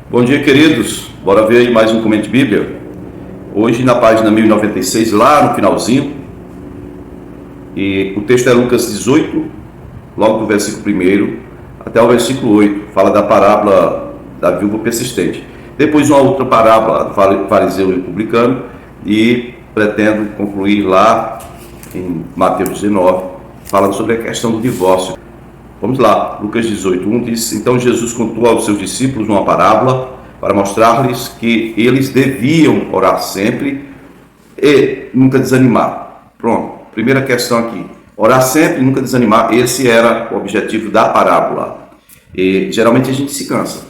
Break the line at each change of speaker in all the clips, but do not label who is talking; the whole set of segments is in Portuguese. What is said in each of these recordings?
Bom dia, queridos. Bora ver aí mais um Comento de Bíblia. Hoje na página 1096, lá no finalzinho. E o texto é Lucas 18, logo do versículo 1 até o versículo 8. Fala da parábola da viúva persistente. Depois uma outra parábola do fariseu e publicano. E pretendo concluir lá em Mateus 19, falando sobre a questão do divórcio. Vamos lá, Lucas 18:1 diz: Então Jesus contou aos seus discípulos uma parábola para mostrar-lhes que eles deviam orar sempre e nunca desanimar. Pronto, primeira questão aqui. Orar sempre e nunca desanimar, esse era o objetivo da parábola. E geralmente a gente se cansa,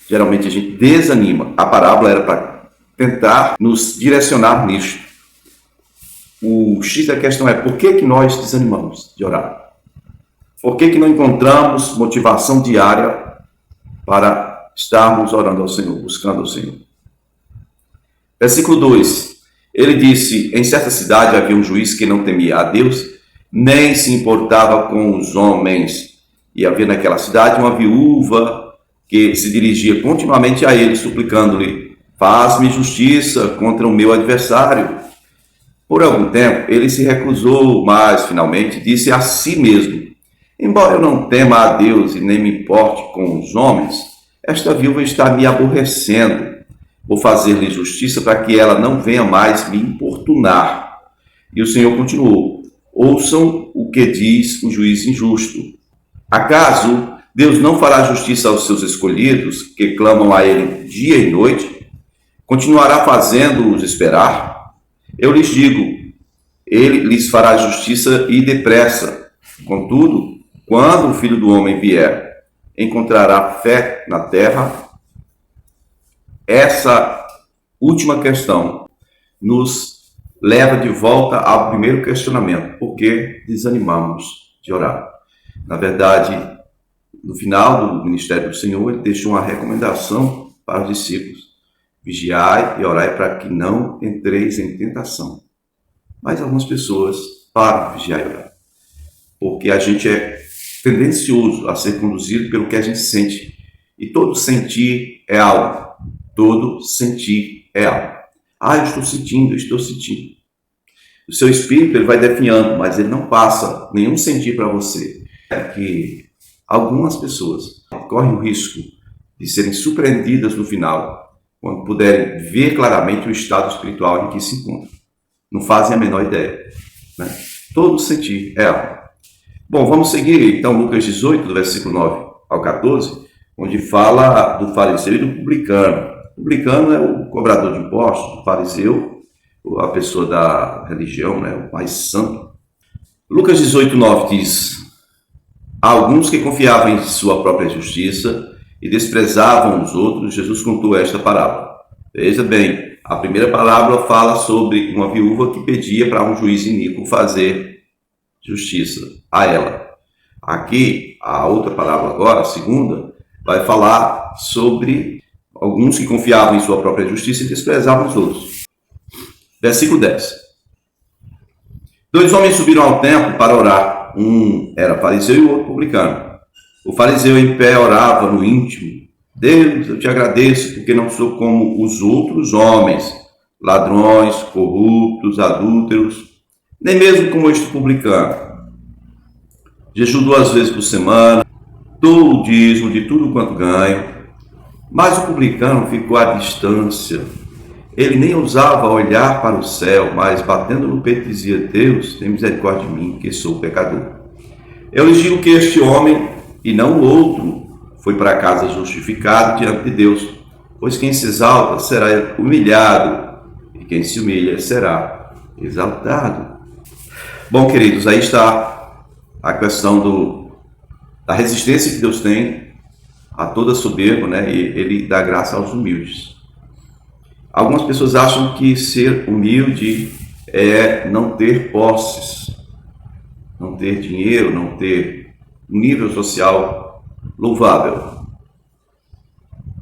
geralmente a gente desanima. A parábola era para tentar nos direcionar nisso. O X da questão é: por que nós desanimamos de orar? Por que não encontramos motivação diária para estarmos orando ao Senhor, buscando ao Senhor? Versículo 2. Ele disse: em certa cidade havia um juiz que não temia a Deus, nem se importava com os homens. E havia naquela cidade uma viúva que se dirigia continuamente a ele, suplicando-lhe: faz-me justiça contra o meu adversário. Por algum tempo ele se recusou, mas finalmente disse a si mesmo: embora eu não tema a Deus e nem me importe com os homens, esta viúva está me aborrecendo. Vou fazer-lhe justiça para que ela não venha mais me importunar. E o Senhor continuou: ouçam o que diz o juiz injusto. Acaso Deus não fará justiça aos seus escolhidos, que clamam a Ele dia e noite? Continuará fazendo-os esperar? Eu lhes digo, Ele lhes fará justiça e depressa. Contudo, quando o Filho do Homem vier, encontrará fé na terra? Essa última questão nos leva de volta ao primeiro questionamento: por que desanimamos de orar? Na verdade, no final do ministério do Senhor, ele deixou uma recomendação para os discípulos: vigiai e orai para que não entreis em tentação. Mas algumas pessoas param de vigiar e orar, porque a gente é tendencioso a ser conduzido pelo que a gente sente. E todo sentir é algo. Todo sentir é algo. Eu estou sentindo, estou sentindo. O seu espírito ele vai definhando, mas ele não passa nenhum sentir para você. É que algumas pessoas correm o risco de serem surpreendidas no final, quando puderem ver claramente o estado espiritual em que se encontram. Não fazem a menor ideia, né? Todo sentir é algo. Bom, vamos seguir então Lucas 18, do versículo 9 ao 14, onde fala do fariseu e do publicano. O publicano é o cobrador de impostos, o fariseu, a pessoa da religião, né, o mais santo. Lucas 18, 9 diz: alguns que confiavam em sua própria justiça e desprezavam os outros, Jesus contou esta parábola. Veja bem, a primeira parábola fala sobre uma viúva que pedia para um juiz iníquo fazer justiça a ela. Aqui, a outra parábola agora, a segunda, vai falar sobre alguns que confiavam em sua própria justiça e desprezavam os outros. Versículo 10. Dois homens subiram ao templo para orar. Um era fariseu e o outro publicano. O fariseu em pé orava no íntimo: Deus, eu te agradeço porque não sou como os outros homens, ladrões, corruptos, adúlteros, nem mesmo como este publicano. Jejuo 2 vezes por semana, dou o dízimo de tudo quanto ganho. Mas o publicano ficou à distância. Ele nem ousava olhar para o céu, mas batendo no peito dizia: Deus, tem misericórdia de mim, que sou pecador. Eu lhes digo que este homem, e não o outro, foi para casa justificado diante de Deus, pois quem se exalta será humilhado, e quem se humilha será exaltado. Bom, queridos, aí está a questão da resistência que Deus tem a toda soberba, né? E Ele dá graça aos humildes. Algumas pessoas acham que ser humilde é não ter posses, não ter dinheiro, não ter um nível social louvável.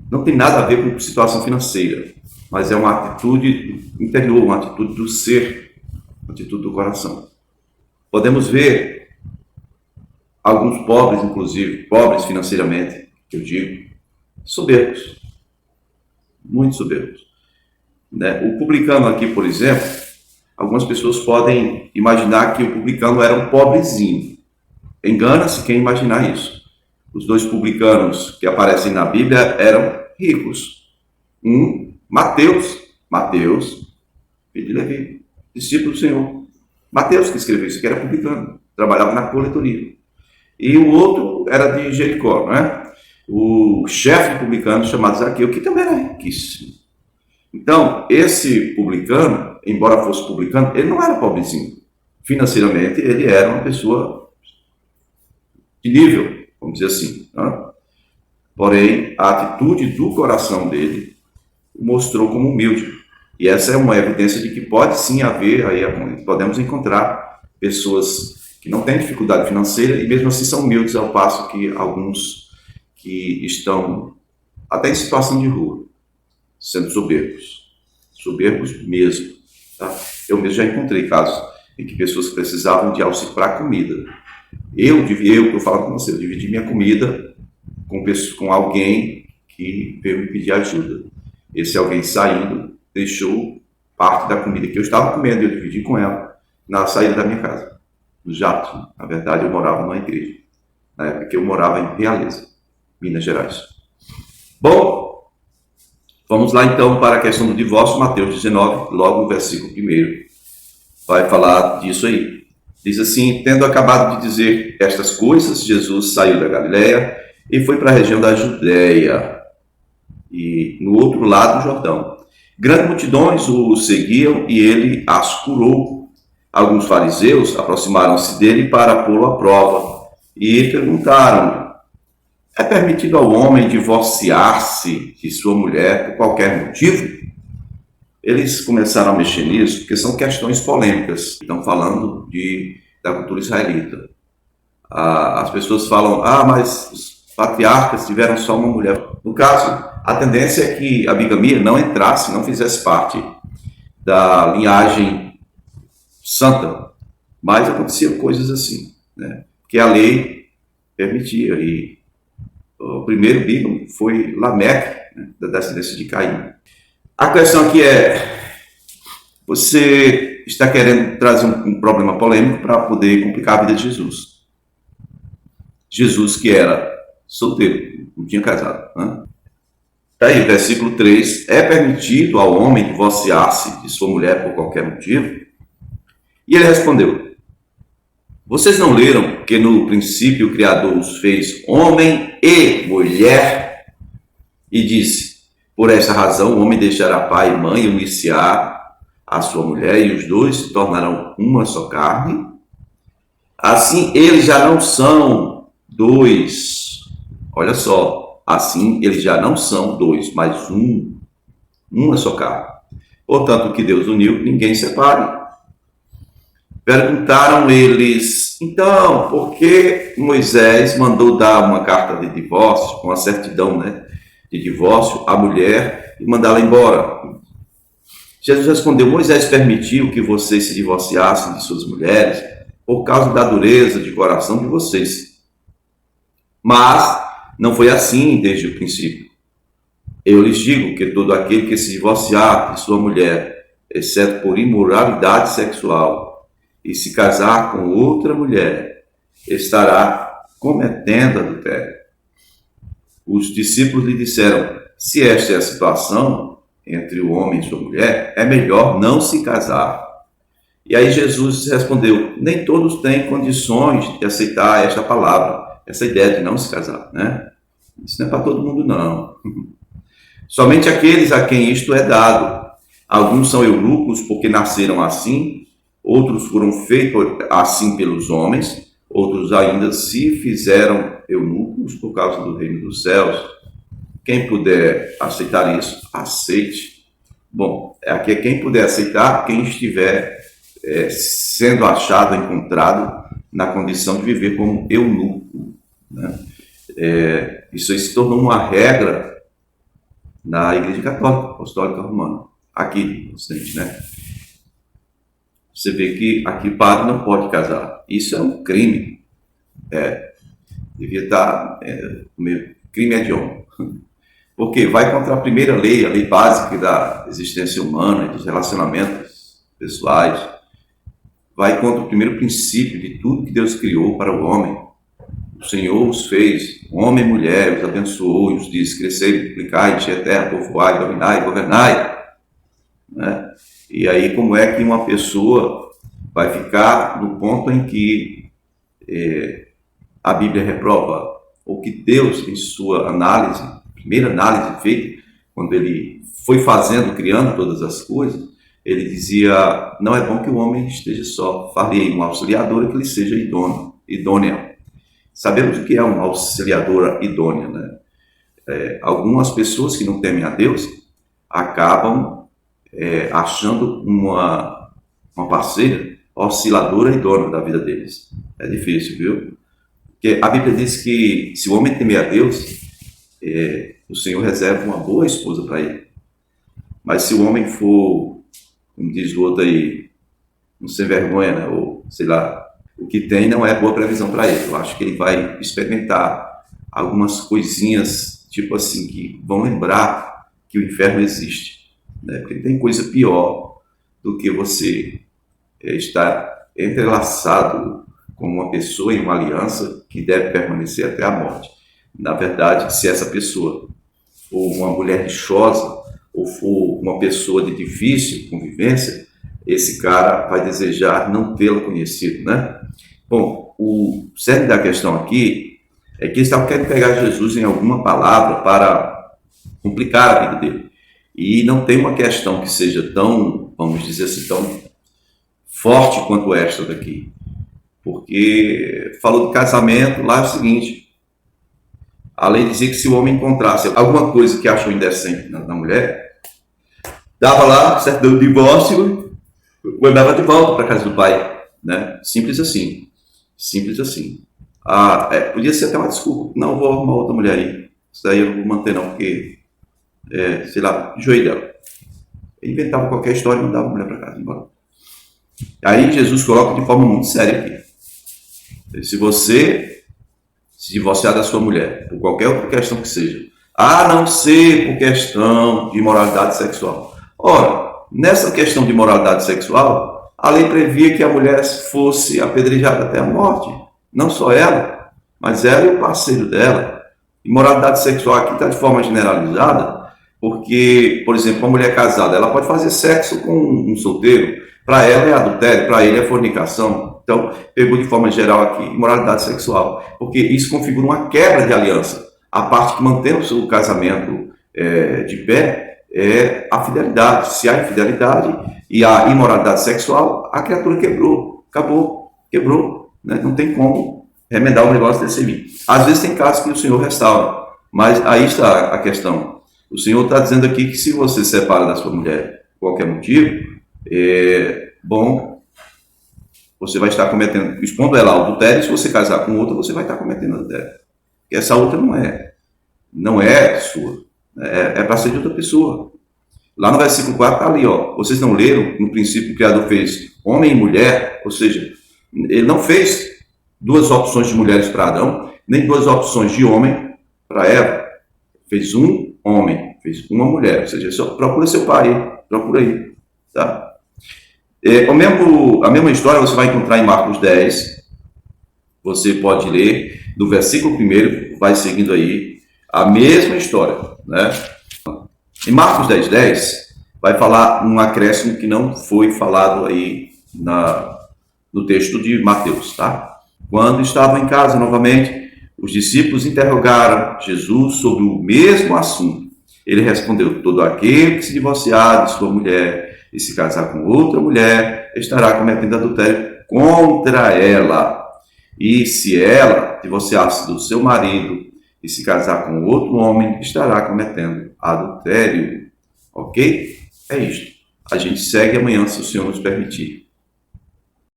Não tem nada a ver com situação financeira, mas é uma atitude interior, uma atitude do ser, uma atitude do coração. Podemos ver alguns pobres, inclusive, pobres financeiramente, que eu digo, soberbos. muito soberbos, né? O publicano aqui, por exemplo, algumas pessoas podem imaginar que o publicano era um pobrezinho. Engana-se quem imaginar isso. Os dois publicanos que aparecem na Bíblia eram ricos. Mateus, filho de Levi, discípulo do Senhor. Mateus que escreveu isso, que era publicano, trabalhava na coletoria. E o outro era de Jericó, né? O chefe publicano chamado Zaqueu, que também era riquíssimo. Então, esse publicano, embora fosse publicano, ele não era pobrezinho. Financeiramente, ele era uma pessoa de nível, vamos dizer assim. Né? Porém, a atitude do coração dele o mostrou como humilde. E essa é uma evidência de que pode sim haver, aí podemos encontrar pessoas que não têm dificuldade financeira e mesmo assim são humildes, ao passo que alguns que estão até em situação de rua, sendo soberbos mesmo. Tá? Eu mesmo já encontrei casos em que pessoas precisavam de auxílio para comida. Eu estou falando com você, eu dividi minha comida com alguém que veio me pedir ajuda. Esse alguém saindo deixou parte da comida que eu estava comendo e eu dividi com ela na saída da minha casa, no jato. Na verdade, eu morava numa igreja, na época que eu morava em Realeza, Minas Gerais. Bom, vamos lá então para a questão do divórcio, Mateus 19, logo o versículo 1 vai falar disso aí. Diz assim: tendo acabado de dizer estas coisas, Jesus saiu da Galileia e foi para a região da Judéia, e no outro lado do Jordão. Grandes multidões o seguiam e ele as curou. Alguns fariseus aproximaram-se dele para pô-lo à prova e perguntaram: é permitido ao homem divorciar-se de sua mulher por qualquer motivo? Eles começaram a mexer nisso porque são questões polêmicas. Estão falando da cultura israelita. As pessoas falam: mas os patriarcas tiveram só uma mulher. No caso, a tendência é que a bigamia não entrasse, não fizesse parte da linhagem santa. Mas aconteciam coisas assim, né? Que a lei permitia. E o primeiro bígamo foi Lameque, né? Da descendência de Caim. A questão aqui é: você está querendo trazer um problema polêmico para poder complicar a vida de Jesus. Jesus que era solteiro, não tinha casado, né? Aí, versículo 3, é permitido ao homem divorciar-se de sua mulher por qualquer motivo? E ele respondeu: vocês não leram que no princípio o Criador os fez homem e mulher? E disse: por essa razão o homem deixará pai e mãe e unir-se-á à sua mulher, e os dois se tornarão uma só carne. Assim eles já não são dois. Olha só. Assim, eles já não são dois, mas uma só carne. Portanto, o que Deus uniu, ninguém separe. Perguntaram eles: então, por que Moisés mandou dar uma carta de divórcio, uma certidão, né, de divórcio à mulher e mandá-la embora? Jesus respondeu: Moisés permitiu que vocês se divorciassem de suas mulheres por causa da dureza de coração de vocês. Mas não foi assim desde o princípio. Eu lhes digo que todo aquele que se divorciar de sua mulher, exceto por imoralidade sexual, e se casar com outra mulher, estará cometendo adultério. Os discípulos lhe disseram: se esta é a situação entre o homem e sua mulher, é melhor não se casar. E aí Jesus respondeu: nem todos têm condições de aceitar esta palavra, essa ideia de não se casar, né? Isso não é para todo mundo, não. Somente aqueles a quem isto é dado. Alguns são eunucos porque nasceram assim, outros foram feitos assim pelos homens, outros ainda se fizeram eunucos por causa do reino dos céus. Quem puder aceitar isso, aceite. Bom, aqui é quem puder aceitar, quem estiver sendo achado, encontrado na condição de viver como eunuco, né? Isso aí se tornou uma regra na Igreja Católica, Apostólica Romana, aqui no Ocidente, né? Você vê que aqui padre não pode casar. Isso é um crime. Devia estar meio crime hediondo. Porque vai contra a primeira lei, a lei básica da existência humana, dos relacionamentos pessoais. Vai contra o primeiro princípio de tudo que Deus criou para o homem. O Senhor os fez, homem e mulher, os abençoou e os disse: crescei, multiplicai, enchei a terra, povoai, dominai, governai. Né? E aí, como é que uma pessoa vai ficar no ponto em que a Bíblia reprova, ou que Deus, em sua análise, primeira análise feita, quando ele foi fazendo, criando todas as coisas, ele dizia: não é bom que o homem esteja só, farei uma auxiliadora que lhe seja idônea. Sabemos o que é uma auxiliadora idônea, né? Algumas pessoas que não temem a Deus acabam achando uma parceira osciladora idônea da vida deles. É difícil, viu? Porque a Bíblia diz que se o homem temer a Deus, o Senhor reserva uma boa esposa para ele. Mas se o homem for, como diz o outro aí, um sem vergonha, né? Ou sei lá, o que tem não é boa previsão para ele. Eu acho que ele vai experimentar algumas coisinhas, tipo assim, que vão lembrar que o inferno existe, né? Porque tem coisa pior do que você estar entrelaçado com uma pessoa em uma aliança que deve permanecer até a morte. Na verdade, se essa pessoa for uma mulher rixosa ou for uma pessoa de difícil convivência, esse cara vai desejar não tê-la conhecido, né? Bom, o cerne da questão aqui é que eles estavam querendo pegar Jesus em alguma palavra para complicar a vida dele. E não tem uma questão que seja tão, vamos dizer assim, tão forte quanto esta daqui. Porque falou do casamento, lá é o seguinte: a lei dizia que se o homem encontrasse alguma coisa que achou indecente na mulher, dava lá, certo, deu divórcio, mandava de volta para a casa do pai, né? Simples assim. Simples assim. Podia ser até uma desculpa. Não, vou arrumar outra mulher aí. Isso daí eu não vou manter não, porque, sei lá, enjoei dela. Ele inventava qualquer história e mandava a mulher para casa, embora. Aí Jesus coloca de forma muito séria aqui: se você se divorciar da sua mulher, por qualquer outra questão que seja, a não ser por questão de imoralidade sexual. Ora, nessa questão de imoralidade sexual, a lei previa que a mulher fosse apedrejada até a morte. Não só ela, mas ela e o parceiro dela. Imoralidade sexual aqui está de forma generalizada, porque, por exemplo, uma mulher casada, ela pode fazer sexo com um solteiro. Para ela é adultério, para ele é fornicação. Então, pegou de forma geral aqui imoralidade sexual, porque isso configura uma quebra de aliança. A parte que mantém o seu casamento de pé é a fidelidade. Se há infidelidade e a imoralidade sexual, a criatura quebrou, acabou, quebrou, né? Não tem como remendar o negócio desse aí. Às vezes tem casos que o Senhor restaura, mas aí está a questão. O Senhor está dizendo aqui que se você se separa da sua mulher por qualquer motivo, você vai estar cometendo, expondo ela ao adultério. Se você casar com outra, você vai estar cometendo adultério. Porque essa outra não é sua, é para ser de outra pessoa. Lá no versículo 4 está ali, ó. Vocês não leram? No princípio, o Criador fez homem e mulher, ou seja, ele não fez duas opções de mulheres para Adão, nem duas opções de homem para Eva. Fez um homem, fez uma mulher, ou seja, só procura seu pai, procura aí, tá? A mesma história você vai encontrar em Marcos 10. Você pode ler do versículo 1, vai seguindo aí a mesma história, né? Em Marcos 10:10 vai falar um acréscimo que não foi falado aí no texto de Mateus, tá? Quando estavam em casa novamente, os discípulos interrogaram Jesus sobre o mesmo assunto. Ele respondeu: todo aquele que se divorciar de sua mulher e se casar com outra mulher estará cometendo adultério contra ela. E se ela divorciar-se do seu marido e se casar com outro homem, estará cometendo adultério. Ok? É isto. A gente segue amanhã, se o Senhor nos permitir.